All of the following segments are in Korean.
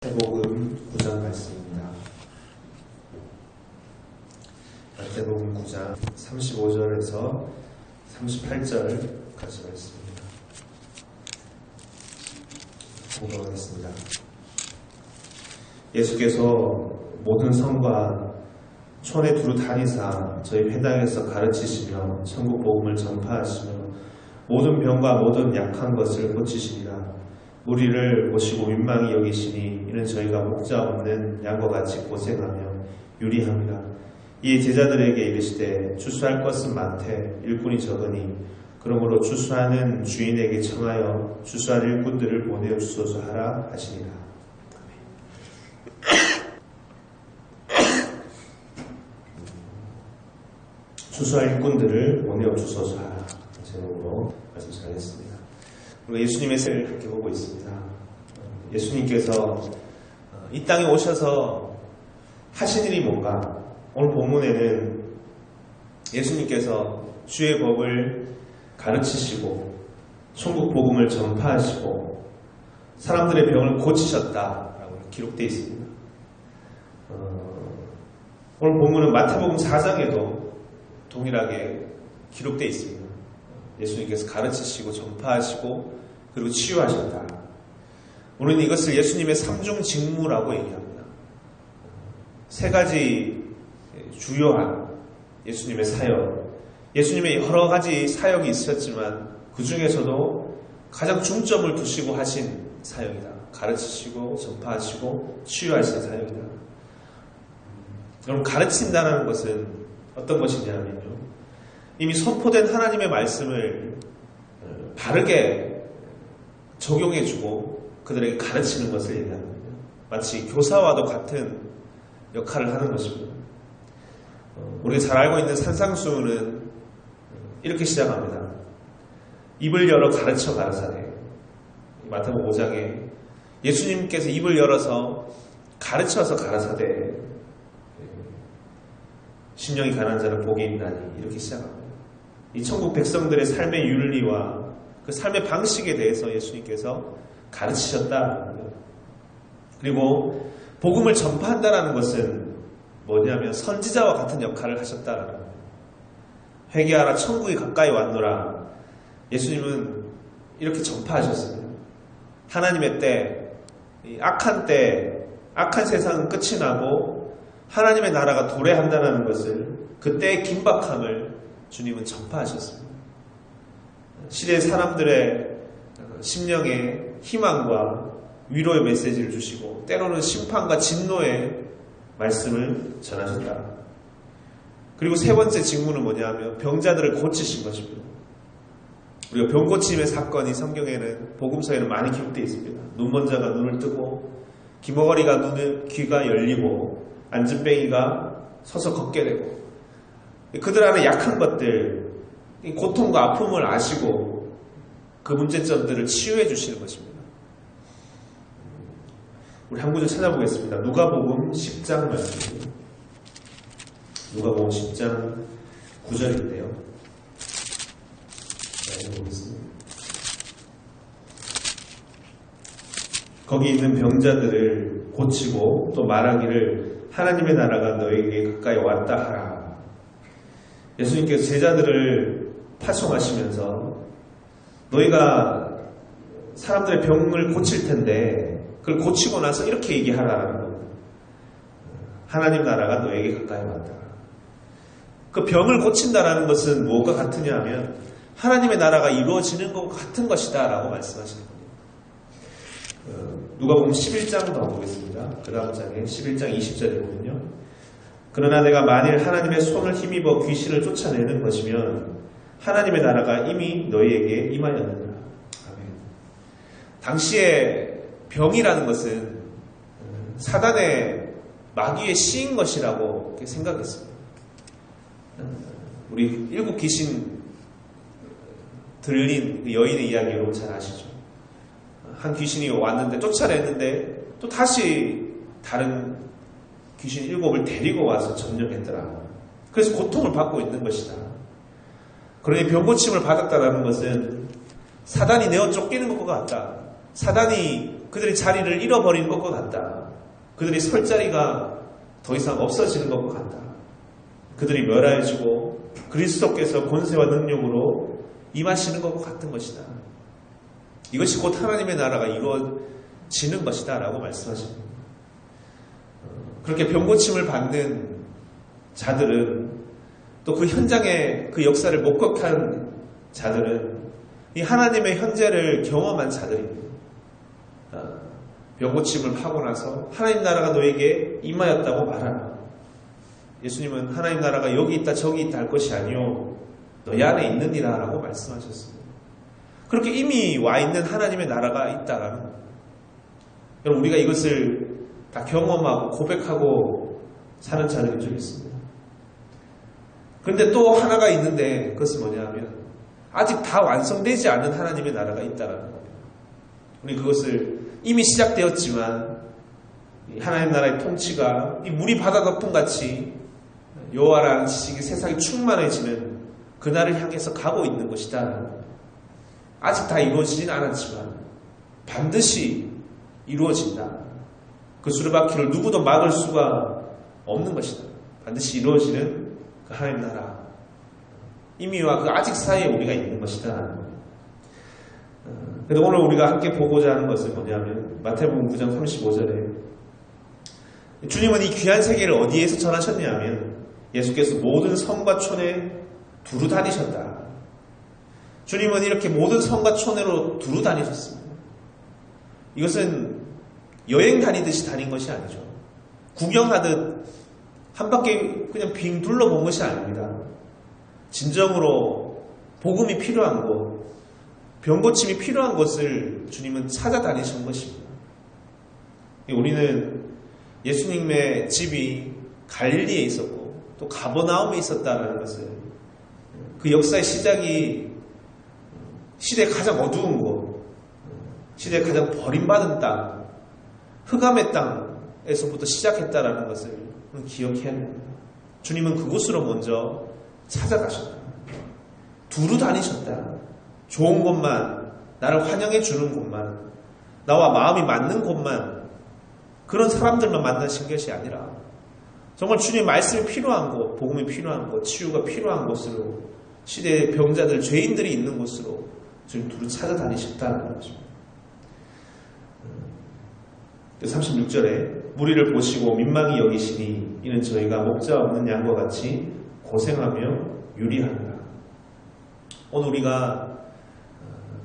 마태복음 9장 말씀입니다. 마태복음 9장 35절에서 38절까지 말씀입니다. 공부하겠습니다. 예수께서 모든 성과 촌에 두루 다니사 저희 회당에서 가르치시며 천국 복음을 전파하시며 모든 병과 모든 약한 것을 고치시리라. 무리를 보시고 민망히 여기시니 이는 저희가 목자 없는 양과 같이 고생하며 유리합니다. 이 제자들에게 이르시되 추수할 것은 많되 일꾼이 적으니 그러므로 추수하는 주인에게 청하여 추수할 일꾼들을 보내어 주소서 하라 하시니라. 추수할 일꾼들을 보내어 주소서 하라. 제목으로 말씀 잘했습니다. 우리가 예수님의 세를 함께 보고 있습니다. 예수님께서 이 땅에 오셔서 하신 일이 뭔가? 오늘 본문에는 예수님께서 주의 법을 가르치시고 천국 복음을 전파하시고 사람들의 병을 고치셨다라고 기록되어 있습니다. 오늘 본문은 마태복음 4장에도 동일하게 기록되어 있습니다. 예수님께서 가르치시고 전파하시고 그리고 치유하셨다. 우리는 이것을 예수님의 삼중 직무라고 얘기합니다. 세 가지 주요한 예수님의 사역, 예수님의 여러 가지 사역이 있었지만 그 중에서도 가장 중점을 두시고 하신 사역이다. 가르치시고 전파하시고 치유하신 사역이다. 여러분, 가르친다는 것은 어떤 것이냐면요, 이미 선포된 하나님의 말씀을 바르게 적용해주고 그들에게 가르치는 것을 얘기합니다. 마치 교사와도 같은 역할을 하는 것입니다. 우리가 잘 알고 있는 산상수훈은 이렇게 시작합니다. 입을 열어 가르쳐 가라사대. 마태복음 5장에 예수님께서 입을 열어서 가르쳐서 가라사대. 심령이 가난한 자는 복이 있나니, 이렇게 시작합니다. 이 천국 백성들의 삶의 윤리와 그 삶의 방식에 대해서 예수님께서 가르치셨다. 그리고 복음을 전파한다는 것은 뭐냐면 선지자와 같은 역할을 하셨다. 회개하라, 천국이 가까이 왔노라. 예수님은 이렇게 전파하셨습니다. 하나님의 때, 악한 때, 악한 세상은 끝이 나고 하나님의 나라가 도래한다는 것을, 그때의 긴박함을 주님은 전파하셨습니다. 시대의 사람들의 심령에 희망과 위로의 메시지를 주시고 때로는 심판과 진노의 말씀을 전하셨다. 그리고 세 번째 직무는 뭐냐면 병자들을 고치신 것입니다. 우리가 병 고침의 사건이 성경에는, 복음서에는 많이 기록되어 있습니다. 눈먼 자가 눈을 뜨고, 귀머거리가 귀가 열리고, 안진뱅이가 서서 걷게 되고, 그들 안에 약한 것들, 고통과 아픔을 아시고 그 문제점들을 치유해 주시는 것입니다. 우리 한 구절 찾아보겠습니다. 누가복음 10장 말씀입니다. 누가복음 10장 9절인데요. 보겠습니다. 거기 있는 병자들을 고치고 또 말하기를 하나님의 나라가 너에게 가까이 왔다 하라. 예수님께서 제자들을 파송하시면서 너희가 사람들의 병을 고칠 텐데 그걸 고치고 나서 이렇게 얘기하라는 겁니다. 하나님 나라가 너에게 가까이 왔다. 그 병을 고친다라는 것은 뭐가 같으냐 하면 하나님의 나라가 이루어지는 것 같은 것이다 라고 말씀하시는 겁니다. 누가복음 11장 더 보겠습니다. 그 다음 장에 11장 20절에 보면요, 그러나 내가 만일 하나님의 손을 힘입어 귀신을 쫓아내는 것이면 하나님의 나라가 이미 너희에게 임하였느니라. 아멘. 당시에 병이라는 것은 사단의 마귀에 씌인 것이라고 생각했습니다. 우리 일곱 귀신 들린 그 여인의 이야기 여러분 잘 아시죠? 한 귀신이 왔는데 쫓아냈는데 또 다시 다른 귀신 7을 데리고 와서 점령했더라. 그래서 고통을 받고 있는 것이다. 그러니 병고침을 받았다는 것은 사단이 내어 쫓기는 것과 같다. 사단이 그들이 자리를 잃어버리는 것과 같다. 그들이 설 자리가 더 이상 없어지는 것과 같다. 그들이 멸하여지고 그리스도께서 권세와 능력으로 임하시는 것과 같은 것이다. 이것이 곧 하나님의 나라가 이루어지는 것이다 라고 말씀하십니다. 그렇게 병고침을 받는 자들은 또 그 현장의 그 역사를 목격한 자들은 이 하나님의 현재를 경험한 자들입니다. 병고침을 하고 나서 하나님 나라가 너에게 임하였다고 말하라. 예수님은 하나님 나라가 여기 있다 저기 있다 할 것이 아니요 너희 안에 있느니라 라고 말씀하셨습니다. 그렇게 이미 와 있는 하나님의 나라가 있다라는 겁니다. 여러분 우리가 이것을 다 경험하고 고백하고 사는 자들인 줄 믿습니다. 그런데 또 하나가 있는데 그것은 뭐냐 하면 아직 다 완성되지 않은 하나님의 나라가 있다라는 겁니다. 우리 그것을 이미 시작되었지만 하나님 나라의 통치가 이 물이 바다 덮음같이 여호와라는 지식이 세상이 충만해지는 그날을 향해서 가고 있는 것이다. 아직 다 이루어지진 않았지만 반드시 이루어진다. 그 수레바퀴를 누구도 막을 수가 없는 것이다. 반드시 이루어지는 그 하나님 나라 이미와 그 아직 사이에 우리가 있는 것이다. 그래서 오늘 우리가 함께 보고자 하는 것은 뭐냐면 마태복음 9장 35절에 주님은 이 귀한 세계를 어디에서 전하셨냐면 예수께서 모든 성과 촌에 두루 다니셨다. 주님은 이렇게 모든 성과 촌으로 두루 다니셨습니다. 이것은 여행 다니듯이 다닌 것이 아니죠. 구경하듯 한 바퀴 그냥 빙 둘러본 것이 아닙니다. 진정으로 복음이 필요한 곳, 병고침이 필요한 곳을 주님은 찾아다니신 것입니다. 우리는 예수님의 집이 갈릴리에 있었고 또 가버나움에 있었다는 것을 그 역사의 시작이 시대의 가장 어두운 곳, 시대의 가장 버림받은 땅, 흑암의 땅에서부터 시작했다라는 것을 기억해야 합니다. 주님은 그곳으로 먼저 찾아가셨다. 두루 다니셨다. 좋은 곳만, 나를 환영해 주는 곳만, 나와 마음이 맞는 곳만, 그런 사람들만 만나신 것이 아니라 정말 주님의 말씀이 필요한 곳, 복음이 필요한 곳, 치유가 필요한 곳으로 시대의 병자들, 죄인들이 있는 곳으로 주님 두루 찾아다니셨다는 것입니다. 36절에 무리를 보시고 민망히 여기시니 이는 저희가 목자 없는 양과 같이 고생하며 유리하노라. 오늘 우리가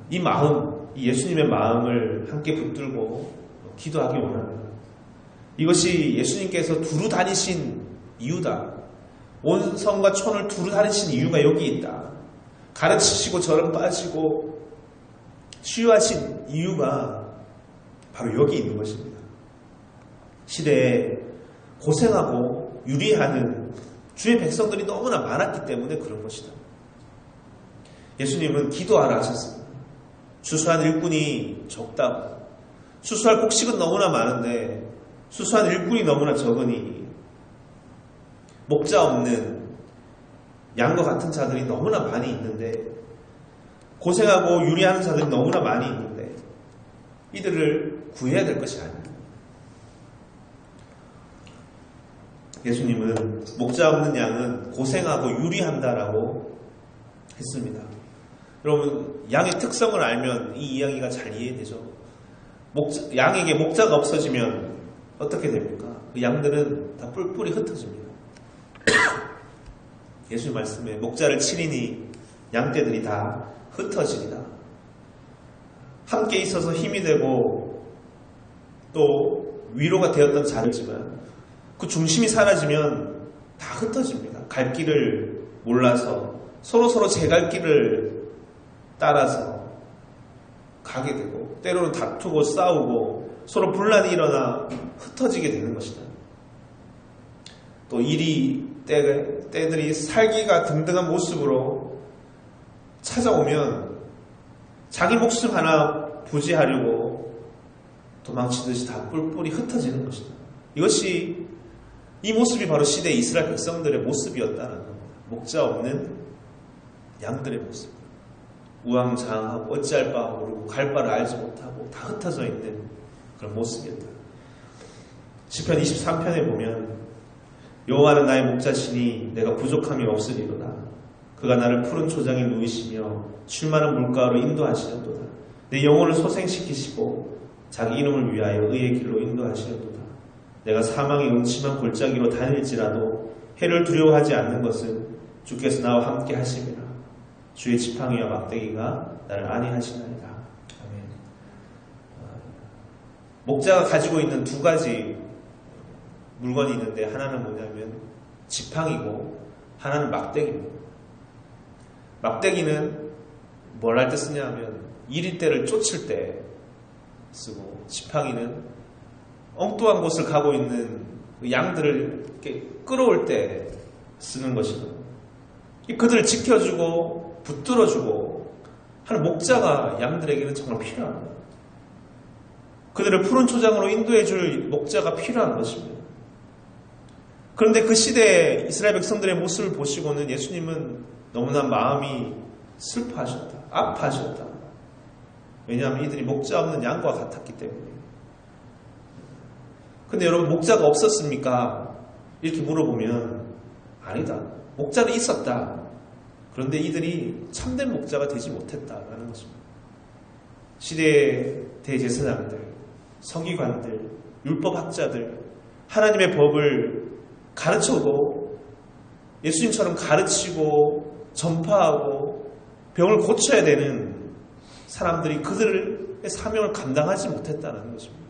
이 마음, 이 예수님의 마음을 함께 붙들고 기도하기 원합니다. 이것이 예수님께서 두루 다니신 이유다. 온 성과 촌을 두루 다니신 이유가 여기 있다. 가르치시고 저런 빠지고 치유하신 이유가 바로 여기 있는 것입니다. 시대에 고생하고 유리하는 주의 백성들이 너무나 많았기 때문에 그런 것이다. 예수님은 기도하라 하셨습니다. 수수한 일꾼이 적다고. 수수할 곡식은 너무나 많은데 수수한 일꾼이 너무나 적으니 목자 없는 양과 같은 자들이 너무나 많이 있는데 고생하고 유리하는 자들이 너무나 많이 있는데 이들을 구해야 될 것이 아닙니다. 예수님은 목자 없는 양은 고생하고 유리한다라고 했습니다. 여러분 양의 특성을 알면 이 이야기가 잘 이해되죠. 양에게 목자가 없어지면 어떻게 됩니까? 그 양들은 다 뿔뿔이 흩어집니다. 예수님 말씀에 목자를 치리니 양떼들이 다 흩어지리다. 함께 있어서 힘이 되고 또 위로가 되었던 자들이지만 그 중심이 사라지면 다 흩어집니다. 갈 길을 몰라서 서로 제 갈 길을 따라서 가게 되고 때로는 다투고 싸우고 서로 분란이 일어나 흩어지게 되는 것이다. 또 때들이 살기가 등등한 모습으로 찾아오면 자기 목숨 하나 부지하려고 도망치듯이 다 뿔뿔이 흩어지는 것이다. 이 모습이 바로 시대의 이스라엘 백성들의 모습이었다는 겁니다. 목자 없는 양들의 모습. 우왕좌왕하고 어찌할 바 모르고 갈 바를 알지 못하고 다 흩어져 있는 그런 모습이었다. 시편 23편에 보면 여호와는 나의 목자시니 내가 부족함이 없으리로다. 그가 나를 푸른 초장에 누이시며 쉴만한 물가로 인도하시려도다. 내 영혼을 소생시키시고 자기 이름을 위하여 의의 길로 인도하시려도다. 내가 사망의 음침한 골짜기로 다닐지라도 해를 두려워하지 않는 것은 주께서 나와 함께 하심이라. 주의 지팡이와 막대기가 나를 안위하시나이다. 아멘. 목자가 가지고 있는 두 가지 물건이 있는데 하나는 뭐냐면 지팡이고 하나는 막대기입니다. 막대기는 뭘 할 때 쓰냐 하면 이리떼를 쫓을 때 쓰고, 지팡이는 엉뚱한 곳을 가고 있는 양들을 이렇게 끌어올 때 쓰는 것이다. 그들을 지켜주고 붙들어주고 하는 목자가 양들에게는 정말 필요합니다. 그들을 푸른 초장으로 인도해줄 목자가 필요한 것입니다. 그런데 그 시대에 이스라엘 백성들의 모습을 보시고는 예수님은 너무나 마음이 슬퍼하셨다. 아파하셨다. 왜냐하면 이들이 목자 없는 양과 같았기 때문에. 근데 여러분, 목자가 없었습니까? 이렇게 물어보면 아니다. 목자는 있었다. 그런데 이들이 참된 목자가 되지 못했다라는 것입니다. 시대의 대제사장들, 서기관들, 율법학자들, 하나님의 법을 가르쳐도 예수님처럼 가르치고 전파하고 병을 고쳐야 되는 사람들이 그들의 사명을 감당하지 못했다는 것입니다.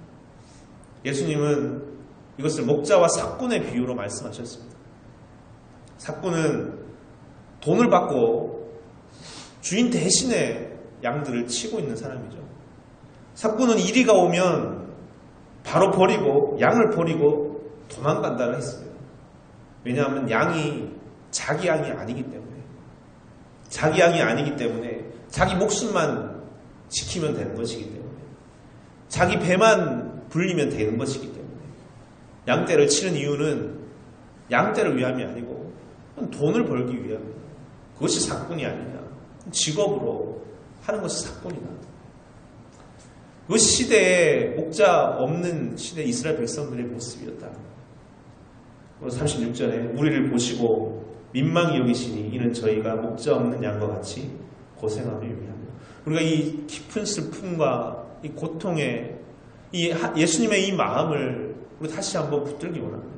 예수님은 이것을 목자와 삭군의 비유로 말씀하셨습니다. 삭군은 돈을 받고 주인 대신에 양들을 치고 있는 사람이죠. 삭군은 이리가 오면 바로 버리고 양을 버리고 도망간다고 했습니다. 왜냐하면 양이 자기 양이 아니기 때문에, 자기 양이 아니기 때문에 자기 목숨만 지키면 되는 것이기 때문에, 자기 배만 불리면 되는 것이기 때문에, 양떼를 치는 이유는 양떼를 위함이 아니고 돈을 벌기 위함입니다. 그것이 삭군이 아니냐, 직업으로 하는 것이 삭군이다. 그 시대에 목자 없는 시대 이스라엘 백성들의 모습이었다. 36절에 우리를 보시고 민망히 여기시니 이는 저희가 목자 없는 양과 같이 고생하며 유리합니다. 우리가 이 깊은 슬픔과 이 고통에 이 예수님의 이 마음을 우리 다시 한번 붙들기 원합니다.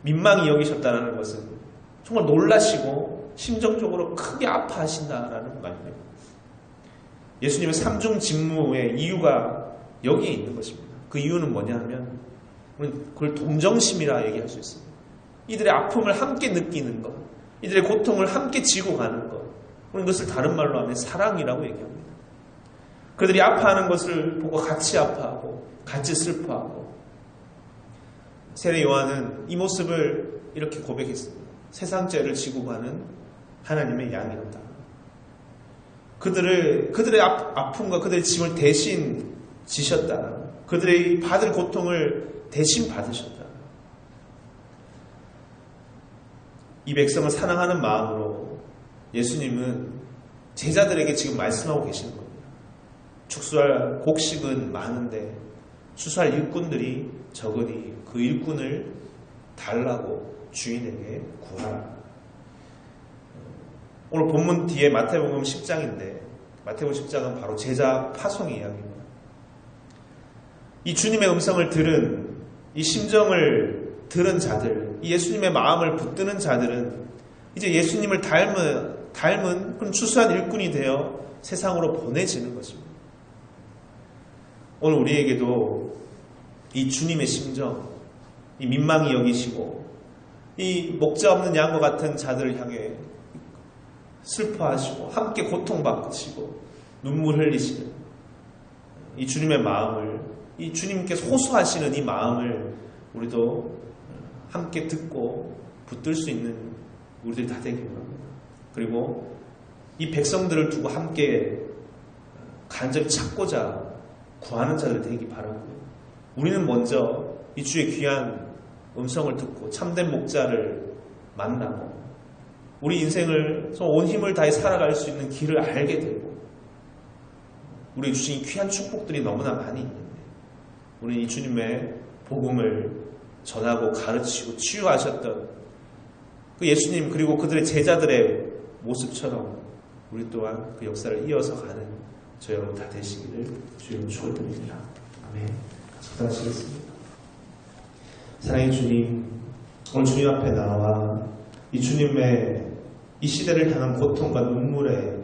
민망히 여기셨다는 것은 정말 놀라시고 심정적으로 크게 아파하신다라는 말입니다. 예수님의 삼중 직무의 이유가 여기에 있는 것입니다. 그 이유는 뭐냐 하면 우리는 그걸 동정심이라 얘기할 수 있습니다. 이들의 아픔을 함께 느끼는 것, 이들의 고통을 함께 지고 가는 것, 우리는 그것을 다른 말로 하면 사랑이라고 얘기합니다. 그들이 아파하는 것을 보고 같이 아파하고 같이 슬퍼하고, 세례 요한은 이 모습을 이렇게 고백했습니다. 세상 죄를 지고 가는 하나님의 양이었다. 그들의 아픔과 그들의 짐을 대신 지셨다. 그들의 받을 고통을 대신 받으셨다. 이 백성을 사랑하는 마음으로 예수님은 제자들에게 지금 말씀하고 계시는 겁니다. 축수할 곡식은 많은데 추수할 일꾼들이 적으니 그 일꾼을 달라고 주인에게 구하라. 오늘 본문 뒤에 마태복음 10장인데 마태복음 10장은 바로 제자 파송의 이야기입니다. 이 주님의 음성을 들은, 이 심정을 들은 자들, 이 예수님의 마음을 붙드는 자들은 이제 예수님을 닮은 그런 추수한 일꾼이 되어 세상으로 보내지는 것입니다. 오늘 우리에게도 이 주님의 심정, 이 민망히 여기시고 이 목자 없는 양과 같은 자들을 향해 슬퍼하시고 함께 고통받으시고 눈물 흘리시는 이 주님의 마음을, 이 주님께서 호소하시는 이 마음을 우리도 함께 듣고 붙들 수 있는 우리들이 다 되길 바랍니다. 그리고 이 백성들을 두고 함께 간절히 찾고자 구하는 자들 되기 바라고요. 우리는 먼저 이 주의 귀한 음성을 듣고 참된 목자를 만나고 우리 인생을 온 힘을 다해 살아갈 수 있는 길을 알게 되고, 우리 주신 귀한 축복들이 너무나 많이 있는데 우리 이 주님의 복음을 전하고 가르치고 치유하셨던 그 예수님 그리고 그들의 제자들의 모습처럼 우리 또한 그 역사를 이어서 가는 저 여러분 다 되시기를 주님 축원드립니다. 아멘. 기도하시겠습니다. 사랑의 주님, 오늘 주님 앞에 나와 이 주님의 이 시대를 향한 고통과 눈물의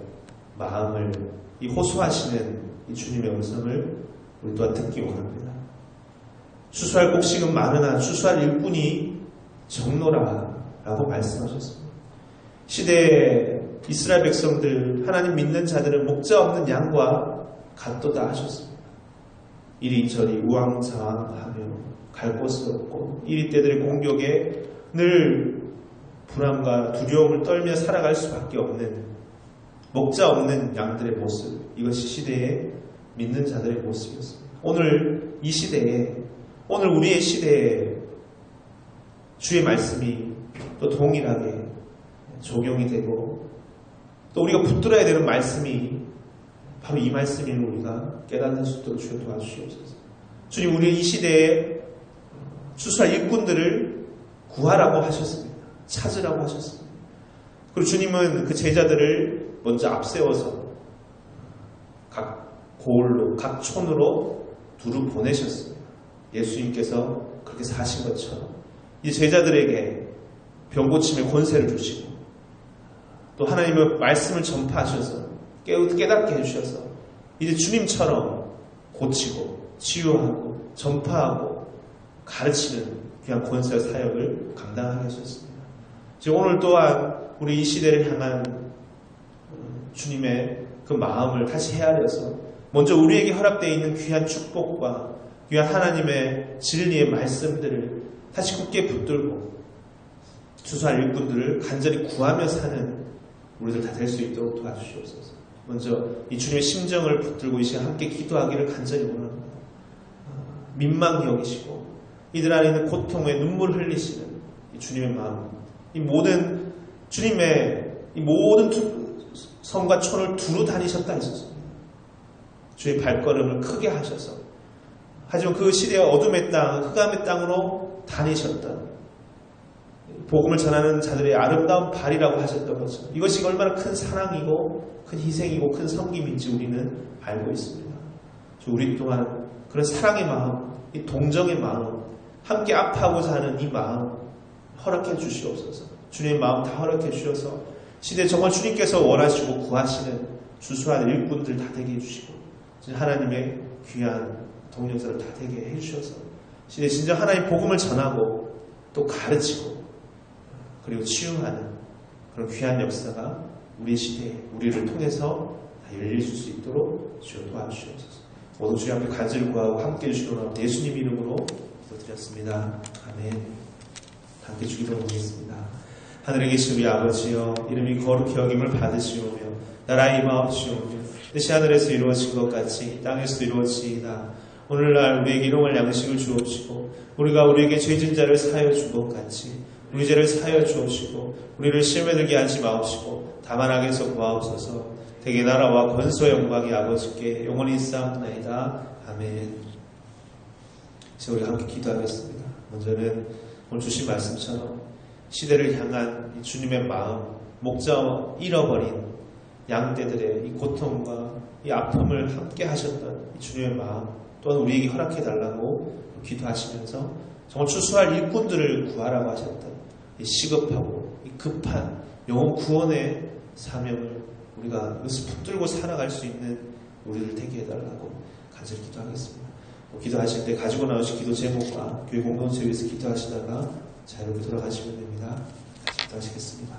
마음을 이 호소하시는 이 주님의 음성을 우리 또한 듣기 원합니다. 추수할 곡식은 많으나 추수할 일꾼이 적노라 라고 말씀하셨습니다. 시대의 이스라엘 백성들, 하나님 믿는 자들은 목자 없는 양과 같도다 하셨습니다. 이리저리 우왕좌왕하며 갈 곳이 없고 이리 때들의 공격에 늘 불안과 두려움을 떨며 살아갈 수밖에 없는 목자 없는 양들의 모습, 이것이 시대의 믿는 자들의 모습이었습니다. 오늘 이 시대에, 오늘 우리의 시대에 주의 말씀이 또 동일하게 적용이 되고 또 우리가 붙들어야 되는 말씀이 바로 이 말씀임을 우리가 깨닫는 수 있도록 주여 도와주시옵소서. 주님, 우리 이 시대에 추수할 일꾼들을 구하라고 하셨습니다. 찾으라고 하셨습니다. 그리고 주님은 그 제자들을 먼저 앞세워서 각 고을로, 각 촌으로 두루 보내셨습니다. 예수님께서 그렇게 사신 것처럼 이 제자들에게 병고침의 권세를 주시고 또 하나님의 말씀을 전파하셔서 깨닫게 해주셔서 이제 주님처럼 고치고 치유하고 전파하고 가르치는 귀한 권세와 사역을 감당하게 하셨습니다. 지금 오늘 또한 우리 이 시대를 향한 주님의 그 마음을 다시 헤아려서 먼저 우리에게 허락되어 있는 귀한 축복과 귀한 하나님의 진리의 말씀들을 다시 굳게 붙들고 추수할 일꾼들을 간절히 구하며 사는 우리들 다 될 수 있도록 도와주시옵소서. 먼저 이 주님의 심정을 붙들고 이 시간 함께 기도하기를 간절히 원합니다. 민망히 여기시고 이들 안에 있는 고통에 눈물 흘리시는 이 주님의 마음, 이 모든 주님의 이 모든 성과 촌을 두루 다니셨다 했었습니다. 주의 발걸음을 크게 하셔서 하지만 그 시대의 어둠의 땅, 흑암의 땅으로 다니셨던 복음을 전하는 자들의 아름다운 발이라고 하셨던 것처럼 이것이 얼마나 큰 사랑이고 큰 희생이고 큰 섬김인지 우리는 알고 있습니다. 우리 또한 그런 사랑의 마음, 이 동정의 마음, 함께 아파하고자 하는 이 마음 허락해 주시옵소서. 주님의 마음 다 허락해 주셔서 시대 정말 주님께서 원하시고 구하시는 주수한 일꾼들 다 되게 해주시고 하나님의 귀한 동력자를 다 되게 해주셔서 시대 진정 하나님 복음을 전하고 또 가르치고 그리고 치유하는 그런 귀한 역사가 우리 시대에 우리를 통해서 다 열릴 수 있도록 주여 도와주시옵소서. 모두 주님 앞에 간절히 구하고 함께 해주시는 예수님 이름으로 기도드렸습니다. 아멘. 함께 주기도 하겠습니다. 하늘에 계신 우리 아버지여, 이름이 거룩히 여김을 받으시오며 나라의 임하옵시오며 뜻이 하늘에서 이루어진 것 같이 땅에서도 이루어지이다. 오늘날 우리에게 일용할 양식을 주옵시고 우리가 우리에게 죄진 자를 사하여 준 것 같이 우리 죄를 사하여 주옵시고 우리를 시험에 들게 하지 마옵시고 다만 악에서 구하옵소서. 대개 나라와 권소의 영광이 아버지께 영원히 있사옵나이다. 아멘. 이제 우리가 함께 기도하겠습니다. 먼저는 오늘 주신 말씀처럼 시대를 향한 주님의 마음, 목자 잃어버린 양떼들의 이 고통과 이 아픔을 함께 하셨던 이 주님의 마음 또한 우리에게 허락해달라고 기도하시면서 정말 추수할 일꾼들을 구하라고 하셨던 이 시급하고 이 급한 영혼 구원의 사명을 우리가 여기서 붙들고 살아갈 수 있는 우리를 되게 해달라고 간절히 기도하겠습니다. 기도하실 때 가지고 나오신 기도 제목과 교회 공동체 위해서 기도하시다가 자유롭게 돌아가시면 됩니다. 같이 기도하시겠습니다.